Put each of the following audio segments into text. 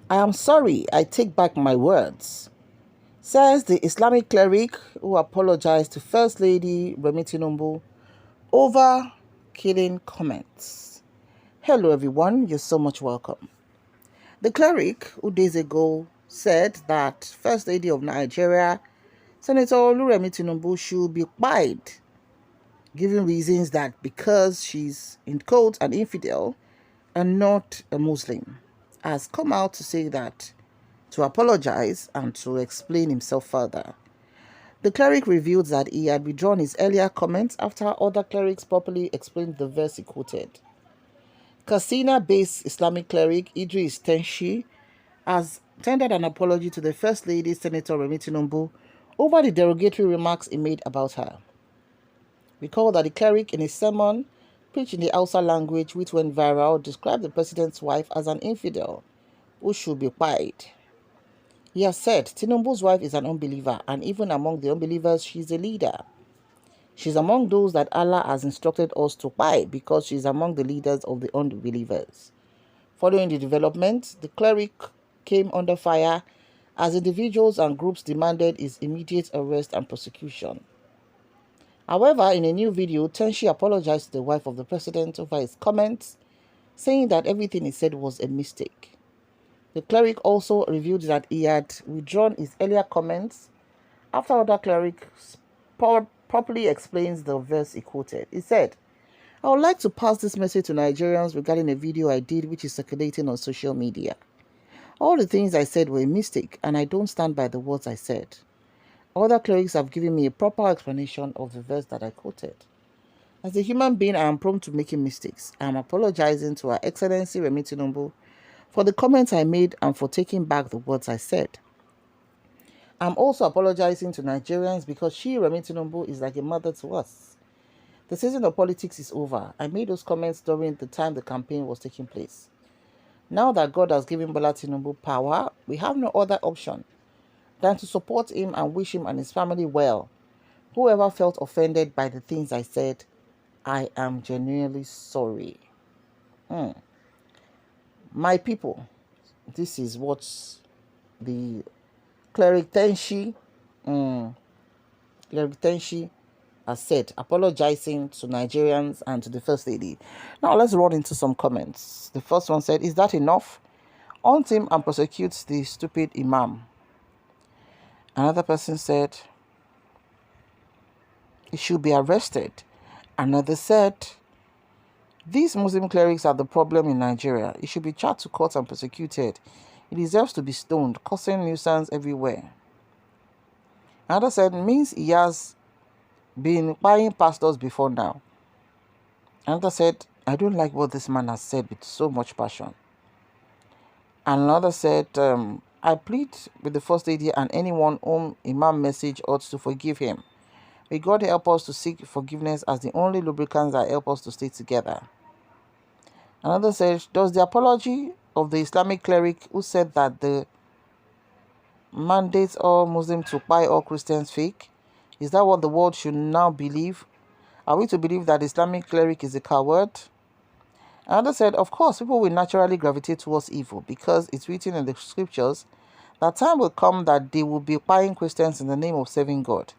I am sorry, I take back my words, says the Islamic cleric who apologized to First Lady Remi Tinubu over killing comments. Hello everyone, you're so much welcome. The cleric, who days ago said that First Lady of Nigeria, Senator Remi Tinubu, should be fired, giving reasons that because she's, in quotes, an infidel and not a Muslim, has come out to say that, to apologize and to explain himself further. The cleric revealed that he had withdrawn his earlier comments after other clerics properly explained the verse he quoted. Katsina-based Islamic cleric Cleric Tenshi has tendered an apology to the First Lady, Senator Remi Tinubu, over the derogatory remarks he made about her. Recall that the cleric, in his sermon preached in the Hausa language, which went viral, described the president's wife as an infidel who should be fired. He has said Tinubu's wife is an unbeliever, and even among the unbelievers, she is a leader. She is among those that Allah has instructed us to fight because she is among the leaders of the unbelievers. Following the development, the cleric came under fire as individuals and groups demanded his immediate arrest and prosecution. However, in a new video, Tenshi apologized to the wife of the president over his comments, saying that everything he said was a mistake. The cleric also revealed that he had withdrawn his earlier comments after other clerics properly explains the verse he quoted. He said, "I would like to pass this message to Nigerians regarding a video I did which is circulating on social media. All the things I said were a mistake, and I don't stand by the words I said. Other clerics have given me a proper explanation of the verse that I quoted. As a human being, I am prone to making mistakes. I am apologizing to Her Excellency Remi Tinubu for the comments I made and for taking back the words I said. I'm also apologizing to Nigerians because she, Remi Tinubu, is like a mother to us. The season of politics is over. I made those comments during the time the campaign was taking place. Now that God has given Bola Tinubu power, we have no other option than to support him and wish him and his family well. Whoever felt offended by the things I said, I am genuinely sorry." My people, this is what the Cleric Tenshi, Cleric Tenshi has said, apologizing to Nigerians and to the First Lady. Now let's run into some comments. The first one said, "Is that enough? Hunt him and prosecute the stupid imam." Another person said, "He should be arrested." Another said, "These Muslim clerics are the problem in Nigeria. He should be charged to court and prosecuted. He deserves to be stoned, causing nuisance everywhere." Another said, "Means he has been buying pastors before now." Another said, "I don't like what this man has said with so much passion." Another said, "I plead with the First Lady and anyone whom Imam message ought to forgive him. May God help us to seek forgiveness as the only lubricants that help us to stay together." Another said, "Does the apology of the Islamic cleric who said that the mandates all Muslims to buy all Christians fake? Is that what the world should now believe? Are we to believe that the Islamic cleric is a coward?" Another said, "Of course, people will naturally gravitate towards evil because it's written in the scriptures that time will come that they will be buying Christians in the name of serving God.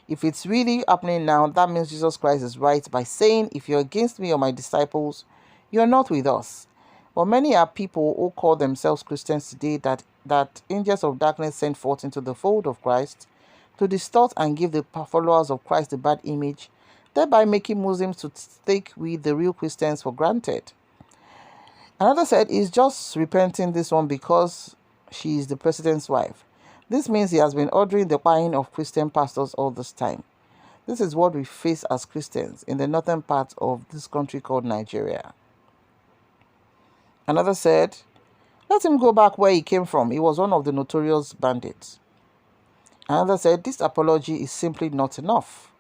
If it's really happening now, that means Jesus Christ is right by saying, if you're against me or my disciples, you're not with us. But many are people who call themselves Christians today that angels of darkness sent forth into the fold of Christ to distort and give the followers of Christ a bad image, thereby making Muslims to take we the real Christians for granted." Another said, "He's just repenting this one because she is the president's wife. This means he has been ordering the buying of Christian pastors all this time. This is what we face as Christians in the northern part of this country called Nigeria." Another said, "Let him go back where he came from. He was one of the notorious bandits." Another said, "This apology is simply not enough."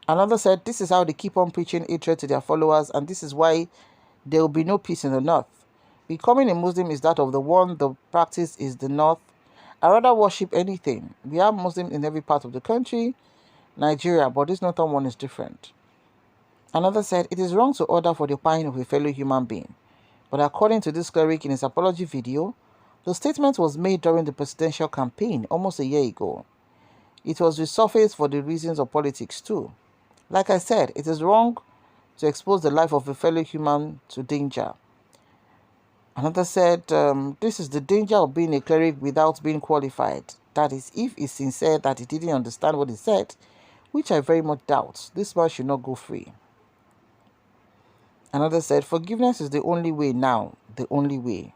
Another said, "This is how they keep on preaching hatred to their followers, and this is why there will be no peace in the north. Becoming a Muslim is that of the one, the practice is the north. I rather worship anything. We have Muslims in every part of the country, Nigeria, but this northern one is different." Another said, "It is wrong to order for the buying of a fellow human being. But according to this cleric in his apology video, The statement was made during the presidential campaign almost a year ago. It was resurfaced for the reasons of politics too. Like I said, it is wrong to expose the life of a fellow human to danger. Another said, this is the danger of being a cleric without being qualified. That is, if it's sincere that he didn't understand what he said, which I very much doubt, this man should not go free. Another said, forgiveness is the only way now, the only way.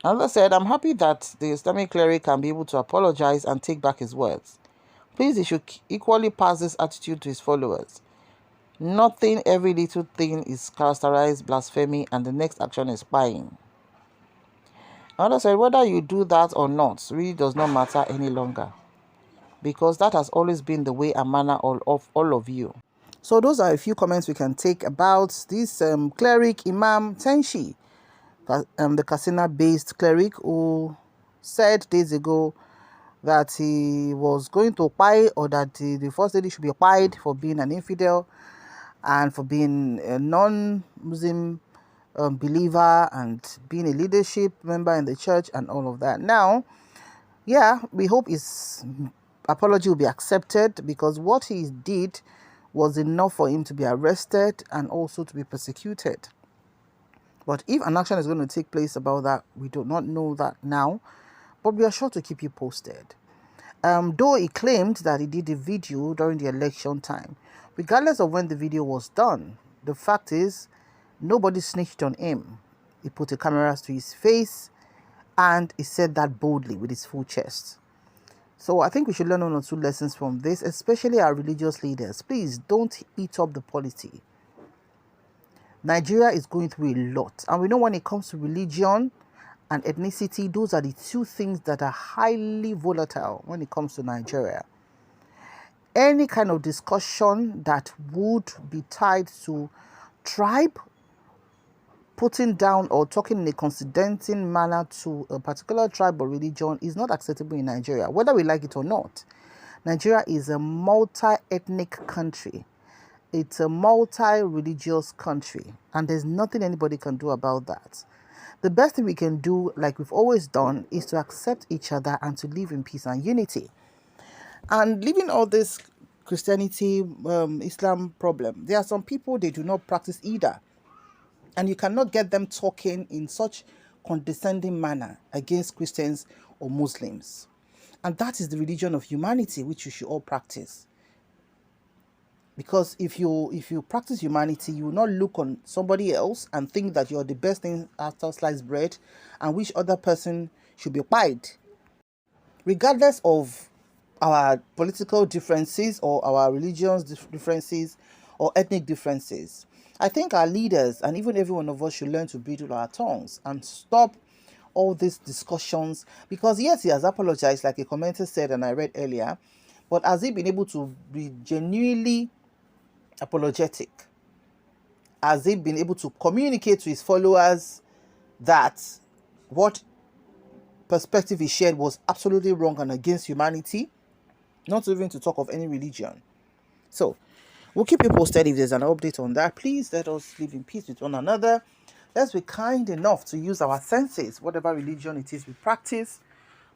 Another said, I'm happy that the Islamic cleric can be able to apologize and take back his words. Please, he should equally pass this attitude to his followers. Nothing, every little thing is characterized blasphemy and the next action is spying. Another said, whether you do that or not really does not matter any longer, because that has always been the way and manner of all of you. So those are a few comments we can take about this cleric Imam Tenshi, the Katsina-based cleric who said days ago that he was going to pie, or that the first lady should be pied for being an infidel and for being a non-Muslim believer and being a leadership member in the church and all of that. Now, yeah, we hope his apology will be accepted, because what he did was enough for him to be arrested and also to be persecuted. But if an action is going to take place about that, we do not know that now, but we are sure to keep you posted. Though he claimed that he did the video during the election time, regardless of when the video was done, the fact is nobody snitched on him. He put the cameras to his face and he said that boldly with his full chest. So I think we should learn one or two lessons from this, especially our religious leaders. Please don't eat up the polity. Nigeria is going through a lot, and we know when it comes to religion and ethnicity, those are the two things that are highly volatile when it comes to Nigeria. Any kind of discussion that would be tied to tribe, putting down or talking in a condescending manner to a particular tribe or religion is not acceptable in Nigeria, whether we like it or not. Nigeria is a multi-ethnic country. It's a multi-religious country, and there's nothing anybody can do about that. The best thing we can do, like we've always done, is to accept each other and to live in peace and unity. And leaving all this Christianity, Islam problem, there are some people, they do not practice either. And you cannot get them talking in such condescending manner against Christians or Muslims. And that is the religion of humanity, which you should all practice. Because if you practice humanity, you will not look on somebody else and think that you're the best thing after sliced bread and which other person should be pied. Regardless of our political differences or our religious differences or ethnic differences, I think our leaders and even every one of us should learn to bridle our tongues and stop all these discussions. Because yes, he has apologized, like a commenter said and I read earlier, but has he been able to be genuinely apologetic? Has he been able to communicate to his followers that what perspective he shared was absolutely wrong and against humanity? Not even to talk of any religion. So we'll keep you posted if there's an update on that. Please let us live in peace with one another. Let's be kind enough to use our senses, whatever religion it is we practice,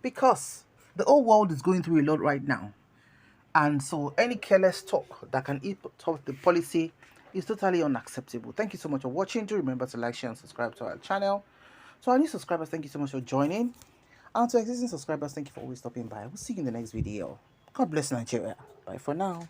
because the whole world is going through a lot right now. And so any careless talk that can eat up the policy is totally unacceptable. Thank you so much for watching. Do remember to like, share, and subscribe to our channel. To our new subscribers, thank you so much for joining. And to existing subscribers, thank you for always stopping by. We'll see you in the next video. God bless Nigeria. Bye for now.